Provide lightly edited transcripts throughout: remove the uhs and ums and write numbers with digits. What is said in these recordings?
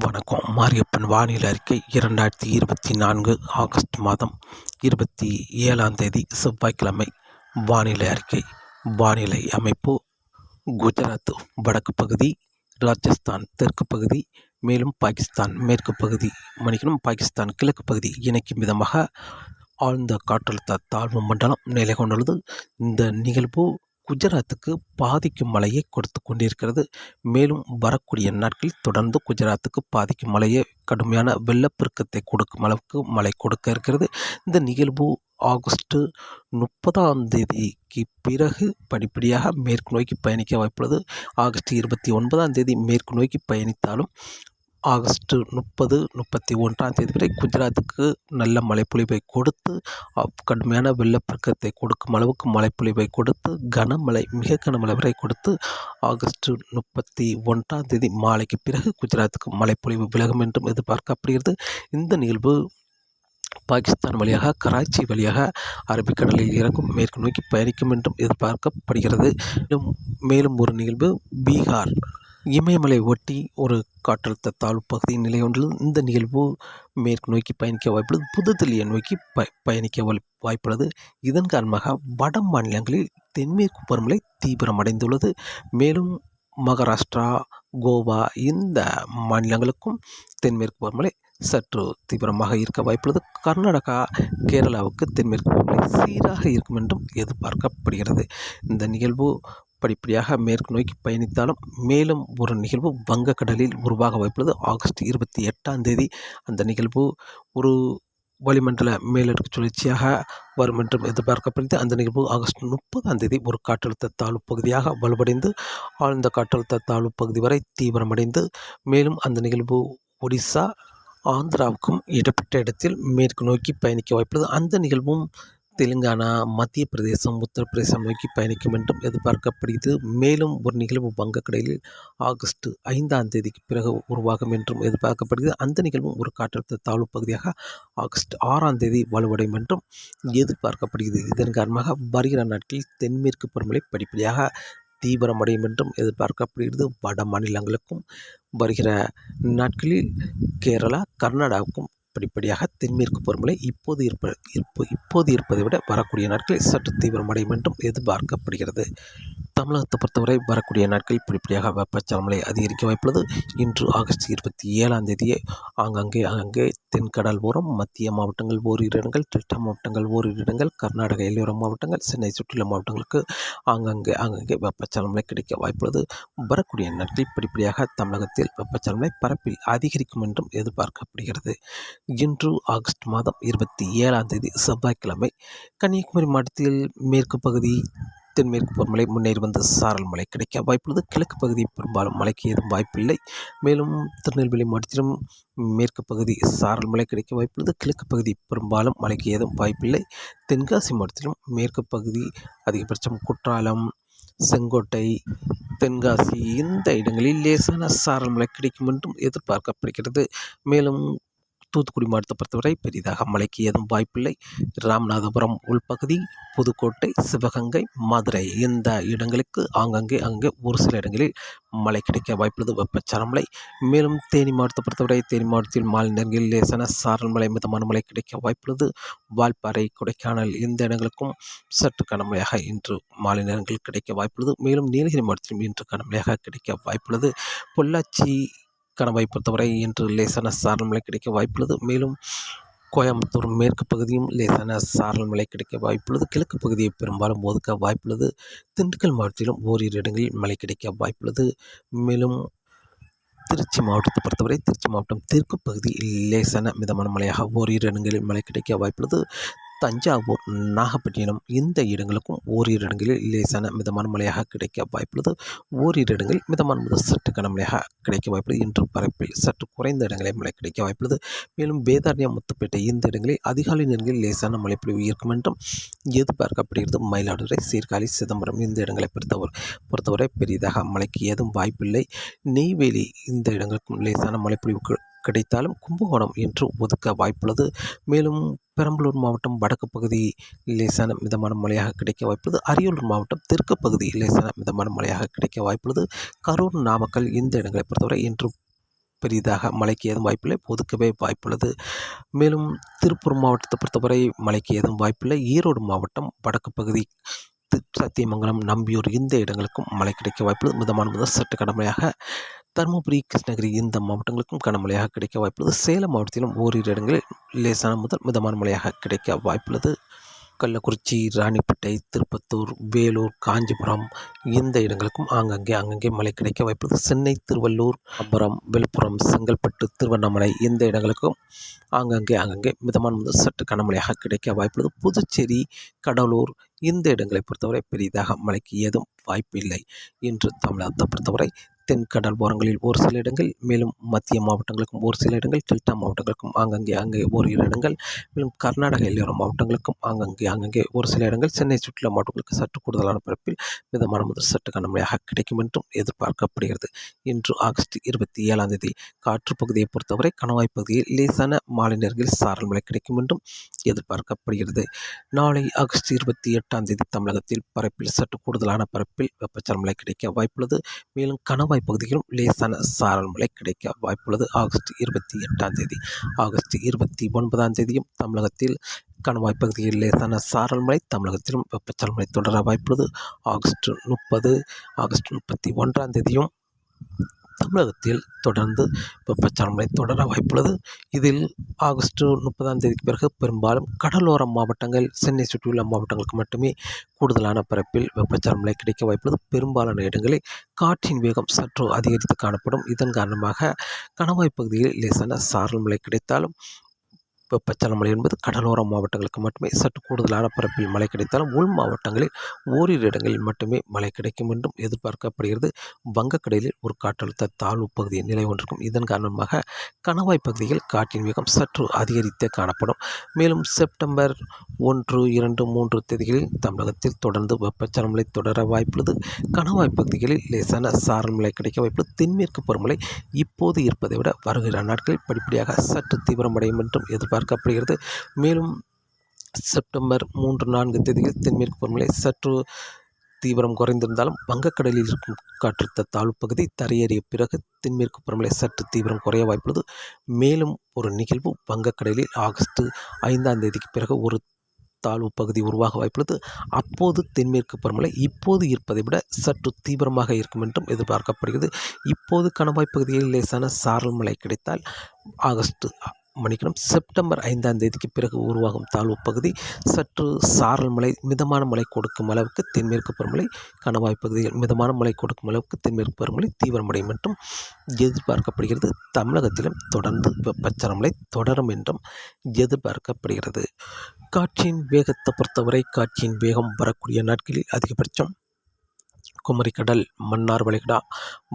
வணக்கம். மாரியப்பன் வானிலை அறிக்கை 2024 ஆகஸ்ட் மாதம் 27ஆம் தேதி செவ்வாய்க்கிழமை. வானிலை அறிக்கை. வானிலை அமைப்பு: குஜராத் வடக்கு பகுதி, ராஜஸ்தான் தெற்கு பகுதி, மேலும் பாகிஸ்தான் மேற்கு பகுதி, பாகிஸ்தான் கிழக்கு பகுதி இணைக்கும் விதமாக ஆழ்ந்த காற்றழுத்த தாழ்வு மண்டலம் நிலை கொண்டுள்ளது. இந்த நிகழ்வு குஜராத்துக்கு பாதிக்கும் மழையை கொடுத்து கொண்டிருக்கிறது. மேலும் வரக்கூடிய நாட்களில் தொடர்ந்து குஜராத்துக்கு பாதிக்கும் மழையை கடுமையான வெள்ளப்பெருக்கத்தை கொடுக்கும் அளவுக்கு மழை கொடுக்க இருக்கிறது. இந்த நிகழ்வு ஆகஸ்ட் 30ஆம் தேதிக்கு பிறகு படிப்படியாக மேற்கு நோக்கி பயணிக்க வாய்ப்புள்ளது. ஆகஸ்ட் 29ஆம் தேதி மேற்கு நோக்கி பயணித்தாலும் ஆகஸ்ட் 30, 31ஆம் தேதி வரை குஜராத்துக்கு நல்ல மழைப்பொழிவை கொடுத்து கடுமையான வெள்ளப்பெருக்கத்தை கொடுக்கும் அளவுக்கு மழைப்பொழிவை கொடுத்து மிக கனமழை வரை கொடுத்து ஆகஸ்ட் 31ஆம் தேதி மாலைக்கு பிறகு குஜராத்துக்கு மழைப்பொழிவு விலகும் என்றும் எதிர்பார்க்கப்படுகிறது. இந்த நிகழ்வு பாகிஸ்தான் வழியாக கராச்சி வழியாக அரபிக்கடலில் இறங்கும் மேற்கு நோக்கி பயணிக்கும் என்றும் எதிர்பார்க்கப்படுகிறது. மேலும் ஒரு நிகழ்வு பீகார் இமயமலை ஒட்டி ஒரு காற்றழுத்த தாழ்வு பகுதியின் நிலை கொண்டுள்ளது. இந்த நிகழ்வு மேற்கு நோக்கி பயணிக்க வாய்ப்புள்ளது. புதுதில்லியை நோக்கி பயணிக்க வாய்ப்புள்ளது. இதன் காரணமாக வட மாநிலங்களில் தென்மேற்கு பருவமழை தீவிரமடைந்துள்ளது. மேலும் மகாராஷ்டிரா, கோவா இந்த மாநிலங்களுக்கும் தென்மேற்கு பருவமழை சற்று தீவிரமாக இருக்க வாய்ப்புள்ளது. கர்நாடகா, கேரளாவுக்கு தென்மேற்கு பருவமழை சீராக இருக்கும் என்றும் எதிர்பார்க்கப்படுகிறது. இந்த நிகழ்வு படிப்படியாக மேற்கு நோக்கி பயணித்தாலும் மேலும் ஒரு நிகழ்வு வங்கக்கடலில் உருவாக வாய்ப்புள்ளது. ஆகஸ்ட் 28ஆம் தேதி அந்த நிகழ்வு ஒரு வளிமண்டல மேலடுக்கு சுழற்சியாக வரும் என்றும் எதிர்பார்க்கப்படுகிறது. அந்த நிகழ்வு ஆகஸ்ட் 30ஆம் தேதி ஒரு காற்றழுத்த தாழ்வு பகுதியாக வலுவடைந்து ஆழ்ந்த காற்றழுத்த தாழ்வு பகுதி வரை தீவிரமடைந்து மேலும் அந்த நிகழ்வு ஒடிசா, ஆந்திராவுக்கும் இடப்பட்ட இடத்தில் மேற்கு நோக்கி பயணிக்க வாய்ப்புள்ளது. அந்த நிகழ்வும் தெலுங்கானா, மத்திய பிரதேசம், உத்தரப்பிரதேசம் நோக்கி பயணிக்கும் என்றும் எதிர்பார்க்கப்படுகிறது. மேலும் ஒரு நிகழ்வு வங்கக்கடலில் ஆகஸ்ட் 5ஆம் தேதிக்கு பிறகு உருவாகும் என்றும் எதிர்பார்க்கப்படுகிறது. அந்த நிகழ்வும் ஒரு காற்றழுத்த தாழ்வு பகுதியாக ஆகஸ்ட் 6ஆம் தேதி வலுவடையும் என்றும் எதிர்பார்க்கப்படுகிறது. இதன் காரணமாக வருகிற நாட்களில் தென்மேற்கு பருவமழை படிப்படியாக தீவிரமடையும் என்றும் எதிர்பார்க்கப்படுகிறது. வட மாநிலங்களுக்கும் வருகிற நாட்களில் கேரளா, கர்நாடகாவுக்கும் படிப்படியாக தென்மேற்கு பருவமழை இப்போது இருப்பதை விட வரக்கூடிய நாட்களில் சற்று தீவிரமடையும் என்றும் எதிர்பார்க்கப்படுகிறது. தமிழகத்தை பொறுத்தவரை வரக்கூடிய நாட்களில் படிப்படியாக வெப்பச்சலமழை அதிகரிக்க வாய்ப்புள்ளது. இன்று ஆகஸ்ட் 27ஆம் தேதியே ஆங்காங்கே தென்கடல் ஓரம், மத்திய மாவட்டங்கள் ஓரிரு இடங்கள், டெல்டா மாவட்டங்கள் ஓரிரு இடங்கள், கர்நாடக எல்லையோர மாவட்டங்கள், சென்னை சுற்றுலா மாவட்டங்களுக்கு ஆங்காங்கே வெப்பச்சலமழை கிடைக்க வாய்ப்புள்ளது. வரக்கூடிய நாட்களில் படிப்படியாக தமிழகத்தில் வெப்பச்சலமழை பரப்பில் அதிகரிக்கும் என்றும் எதிர்பார்க்கப்படுகிறது. இன்று ஆகஸ்ட் மாதம் 27ஆம் தேதி செவ்வாய்க்கிழமை. கன்னியாகுமரி மாவட்டத்தில் மேற்கு பகுதி தென்மேற்கு பருவமழை முன்னேறி வந்து சாரல் மழை கிடைக்க வாய்ப்புள்ளது. கிழக்கு பகுதி பெரும்பாலும் மழைக்கு ஏதும் வாய்ப்பில்லை. மேலும் திருநெல்வேலி மாவட்டத்திலும் மேற்கு பகுதி சாரல் மழை கிடைக்க வாய்ப்புள்ளது. கிழக்கு பகுதி பெரும்பாலும் மழைக்கு ஏதும் வாய்ப்பில்லை. தென்காசி மாவட்டத்திலும் மேற்கு பகுதி அதிகபட்சம் குற்றாலம், செங்கோட்டை, தென்காசி இந்த இடங்களில் லேசான சாரல் மழை கிடைக்கும் என்றும் எதிர்பார்க்கப்படுகிறது. மேலும் தூத்துக்குடி மாவட்டத்தை பொறுத்தவரை பெரிதாக மழைக்கு ஏதும் வாய்ப்பில்லை. ராமநாதபுரம் உள்பகுதி, புதுக்கோட்டை, சிவகங்கை, மதுரை இந்த இடங்களுக்கு ஆங்காங்கே ஒரு சில இடங்களில் மழை கிடைக்க வாய்ப்புள்ளது. வெப்பச்சலமழை. மேலும் தேனி மாவட்டத்தை பொறுத்தவரை தேனி மாவட்டத்தில் மாலை நேரங்களில் லேசான சாரல் மழை, மிதமான மழை கிடைக்க வாய்ப்புள்ளது. வால்பாறை, கொடைக்கானல் இந்த இடங்களுக்கும் சற்று கனமழையாக இன்று மாலை நேரங்களில் கிடைக்க வாய்ப்புள்ளது. மேலும் நீலகிரி மாவட்டத்திலும் இன்று கனமழையாக கிடைக்க வாய்ப்புள்ளது. பொள்ளாச்சி கணவாய் பொறுத்தவரை இன்று லேசான சாரல் மழை கிடைக்க வாய்ப்புள்ளது. மேலும் கோயம்புத்தூர் மேற்கு பகுதியும் லேசான சாரல் மழை கிடைக்க வாய்ப்புள்ளது. கிழக்கு பகுதியை பெரும்பாலும் ஒதுக்க வாய்ப்புள்ளது. திண்டுக்கல் மாவட்டத்திலும் ஓரிரு இடங்களில் மழை கிடைக்க வாய்ப்புள்ளது. மேலும் திருச்சி மாவட்டத்தை பொறுத்தவரை திருச்சி மாவட்டம் தெற்கு பகுதி லேசான மிதமான மழையாக ஓரிரு இடங்களில் மழை கிடைக்க வாய்ப்புள்ளது. தஞ்சாவூர், நாகப்பட்டினம் இந்த இடங்களுக்கும் ஓரிரு இடங்களில் லேசான மிதமான மழையாக கிடைக்க வாய்ப்புள்ளது. ஓரிரு இடங்களில் மிதமான முதல் சற்று கனமழையாக கிடைக்க வாய்ப்புள்ளது. இன்று பரப்பில் சற்று குறைந்த இடங்களில் மழை கிடைக்க வாய்ப்புள்ளது. மேலும் வேதாரண்யம், முத்துப்பேட்டை இந்த இடங்களில் அதிகாலை நேரங்களில் லேசான மழைப்பொழிவு இருக்கும் என்றும் எதிர்பார்க்கப்படுகிறது. மயிலாடுதுறை, சீர்காழி, சிதம்பரம் இந்த இடங்களை பொறுத்தவரை பெரிதாக மழைக்கு ஏதும் வாய்ப்பில்லை. நெய்வேலி இந்த இடங்களுக்கும் லேசான மழைப்பொழிவு கிடைத்தாலும் கும்பகோணம் இன்று ஒதுக்க வாய்ப்புள்ளது. மேலும் பெரம்பலூர் மாவட்டம் வடக்கு பகுதி லேசான மிதமான மழையாக கிடைக்க வாய்ப்புள்ளது. அரியலூர் மாவட்டம் தெற்கு பகுதி லேசான மிதமான மழையாக கிடைக்க வாய்ப்புள்ளது. கரூர், நாமக்கல் இந்த இடங்களை பொறுத்தவரை இன்று பெரிதாக மழைக்கு ஏதும் வாய்ப்பில்லை, ஒதுக்கவே வாய்ப்புள்ளது. மேலும் திருப்பூர் மாவட்டத்தை பொறுத்தவரை மழைக்கு ஏதும் வாய்ப்பில்லை. ஈரோடு மாவட்டம் வடக்கு பகுதி சத்தியமங்கலம், நம்பியூர் இந்த இடங்களுக்கும் மழை கிடைக்க வாய்ப்புள்ளது. மிதமான முதல் சற்று கனமழையாக தருமபுரி, கிருஷ்ணகிரி இந்த மாவட்டங்களுக்கும் கனமழையாக கிடைக்க வாய்ப்புள்ளது. சேலம் மாவட்டத்திலும் ஓரிரு இடங்களில் லேசான முதல் மிதமான மழையாக கிடைக்க வாய்ப்புள்ளது. கள்ளக்குறிச்சி, ராணிப்பேட்டை, திருப்பத்தூர், வேலூர், காஞ்சிபுரம் இந்த இடங்களுக்கும் அங்கங்கே மழை கிடைக்க வாய்ப்புள்ளது. சென்னை, திருவள்ளூர், அம்பரம், விழுப்புரம், செங்கல்பட்டு, திருவண்ணாமலை இந்த இடங்களுக்கும் அங்கங்கே மிதமான முதல் சற்று கனமழையாக கிடைக்க வாய்ப்புள்ளது. புதுச்சேரி, கடலூர் இந்த இடங்களை பொறுத்தவரை பெரிதாக மழைக்கு ஏதும் வாய்ப்பு இல்லை. இன்று தமிழகத்தை பொறுத்தவரை தென்கடல் ஓரங்களில் ஒரு சில இடங்கள், மேலும் மத்திய மாவட்டங்களுக்கும் ஒரு சில இடங்கள், டெல்டா மாவட்டங்களுக்கும் அங்கே ஓரிரு இடங்கள், மேலும் கர்நாடக எல்லையோர மாவட்டங்களுக்கும் அங்கங்கே ஒரு சில இடங்கள், சென்னை சுற்றுலா மாவட்டங்களுக்கு சற்று கூடுதலான பரப்பில் மிதமான முதல் சற்று கனமழையாக கிடைக்கும் என்றும் எதிர்பார்க்கப்படுகிறது. இன்று ஆகஸ்ட் 27 காற்று பகுதியை பொறுத்தவரை கணவாய் பகுதியில் லேசான மாலை நேரங்களில் சாரல் மழை கிடைக்கும் என்றும் எதிர்பார்க்கப்படுகிறது. நாளை ஆகஸ்ட் 28 தமிழகத்தில் பரப்பில் சற்று கூடுதலான பரப்பில் வெப்பச்சலன மழை கிடைக்க வாய்ப்புள்ளது. மேலும் கணவாய் பகுதியிலும் லேசான சாரல் மழை கிடைக்க வாய்ப்புள்ளது. ஆகஸ்ட் 28 ஆகஸ்ட் 29 தமிழகத்தில் கணவாய் பகுதியில் லேசான சாரல் மழை, தமிழகத்திலும் வெப்பச்சலன மழை தொடர வாய்ப்புள்ளது. ஆகஸ்ட் 30 ஆகஸ்ட் 31 தமிழகத்தில் தொடர்ந்து வெப்பச்சலன மழை தொடர வாய்ப்புள்ளது. இதில் ஆகஸ்ட் 30 பிறகு பெரும்பாலும் கடலோர மாவட்டங்கள், சென்னை சுற்றியுள்ள மாவட்டங்களுக்கு மட்டுமே கூடுதலான பரப்பில் வெப்பச்சலன மழை கிடைக்க வாய்ப்புள்ளது. பெரும்பாலான இடங்களில் காற்றின் வேகம் சற்று அதிகரித்து காணப்படும். இதன் காரணமாக கணவாய் பகுதியில் லேசான சாரல் மழை கிடைத்தாலும் வெப்பச்சலன மழை என்பது கடலோர மாவட்டங்களுக்கு மட்டுமே சற்று கூடுதலான பரப்பில் மழை கிடைத்தாலும் உள் மாவட்டங்களில் ஓரிரு இடங்களில் மட்டுமே மழை கிடைக்கும் என்றும் எதிர்பார்க்கப்படுகிறது. வங்கக்கடலில் ஒரு காற்றழுத்த தாழ்வு பகுதி நிலை ஒன்றிருக்கும். இதன் காரணமாக கணவாய் பகுதியில் காற்றின் வேகம் சற்று அதிகரித்தே காணப்படும். மேலும் செப்டம்பர் 1, 2, 3 தேதிகளில் தமிழகத்தில் தொடர்ந்து வெப்பச்சலன மழை தொடர வாய்ப்புள்ளது. கணவாய் பகுதிகளில் லேசான சாரல் மழை கிடைக்க வாய்ப்புள்ளது. தென்மேற்கு பருவமழை இப்போது இருப்பதை விட வருகிற நாட்களில் படிப்படியாக சற்று தீவிரமடையும் என்றும் எதிர்பார்க்கப்படுகிறது. மேலும் செப்டம்பர் 3, 4 தேதிகளில் தென்மேற்கு பருவமழை சற்று தீவிரம் குறைந்திருந்தாலும் வங்கக்கடலில் இருக்கும் காற்றழுத்த தாழ்வு பகுதி தரையேறிய பிறகு தென்மேற்கு பருவமழை சற்று தீவிரம் குறைய வாய்ப்புள்ளது. மேலும் ஒரு நிகழ்வு வங்கக்கடலில் ஆகஸ்ட் 5 பிறகு ஒரு தாழ்வு பகுதி உருவாக வாய்ப்புள்ளது. அப்போது தென்மேற்கு பருவமழை இப்போது இருப்பதை விட சற்று தீவிரமாக இருக்கும் என்றும் எதிர்பார்க்கப்படுகிறது. இப்போது கணவாய் பகுதியில் லேசான சாரல் மழை கிடைத்தால் செப்டம்பர் 5 பிறகு உருவாகும் தாழ்வு பகுதி சற்று சாரல் மழை, மிதமான மழை கொடுக்கும் அளவுக்கு தென்மேற்கு பருவமழை, கணவாய் பகுதியில் மிதமான மழை கொடுக்கும் அளவுக்கு தென்மேற்கு பருவமழை தீவிரமடையும் என்றும் எதிர்பார்க்கப்படுகிறது. தமிழகத்திலும் தொடர்ந்து வெப்பச்சலன மழை தொடரும் என்றும் எதிர்பார்க்கப்படுகிறது. காற்றின் வேகத்தை பொறுத்தவரை காற்றின் வேகம் வரக்கூடிய நாட்களில் அதிகபட்சம் குமரிக்கடல், மன்னார் வளைகுடா,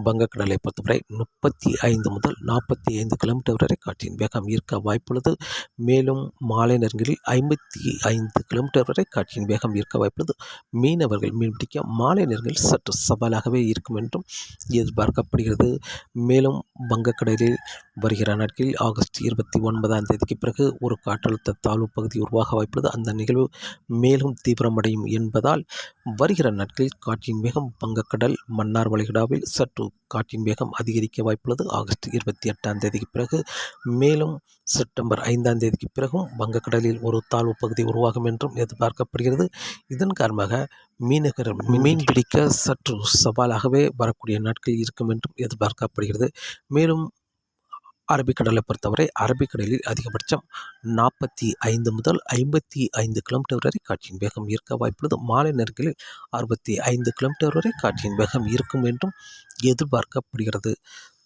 வங்கக்கடலை பொறுத்தவரை 35 முதல் 45 கிலோமீட்டர் வரை காற்றின் வேகம் இருக்க வாய்ப்புள்ளது. மேலும் மாலை நேரங்களில் 55 கிலோமீட்டர் வரை காற்றின் வேகம் இருக்க வாய்ப்புள்ளது. மீனவர்கள் மீன்பிடிக்க மாலை நேரங்களில் சற்று சவாலாகவே இருக்கும் என்றும் எதிர்பார்க்கப்படுகிறது. மேலும் வங்கக்கடலில் வருகிற நாட்களில் ஆகஸ்ட் 29 பிறகு ஒரு காற்றழுத்த தாழ்வு பகுதி உருவாக வாய்ப்புள்ளது. அந்த நிகழ்வு மேலும் தீவிரமடையும் என்பதால் வருகிற நாட்களில் காற்றின் வேகம் வங்கக்கடல், மன்னார் வளைகுடாவில் சற்று காற்றின் வேகம் அதிகரிக்க வாய்ப்புள்ளது. ஆகஸ்ட் 28 பிறகு மேலும் செப்டம்பர் 5 பிறகும் வங்கக்கடலில் ஒரு தாழ்வு பகுதி உருவாகும் என்றும் எதிர்பார்க்கப்படுகிறது. இதன் காரணமாக மீனவர்கள் மீன்பிடிக்க சற்று சவாலாகவே வரக்கூடிய நாட்கள் இருக்கும் என்றும் எதிர்பார்க்கப்படுகிறது. மேலும் அரபிக்கடலை பொறுத்தவரை அரபிக்கடலில் அதிகபட்சம் 45 முதல் 55 கிலோமீட்டர் வரை காற்றின் வேகம் இருக்க வாய்ப்புள்ளது. மாலை நேரங்களில் 65 கிலோமீட்டர் வரை காற்றின் வேகம் இருக்கும் என்றும் எதிர்பார்க்கப்படுகிறது.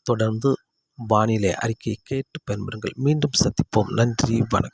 தொடர்ந்து வானிலை அறிக்கையை கேட்டு பயன்பெறுங்கள். மீண்டும் சந்திப்போம். நன்றி, வணக்கம்.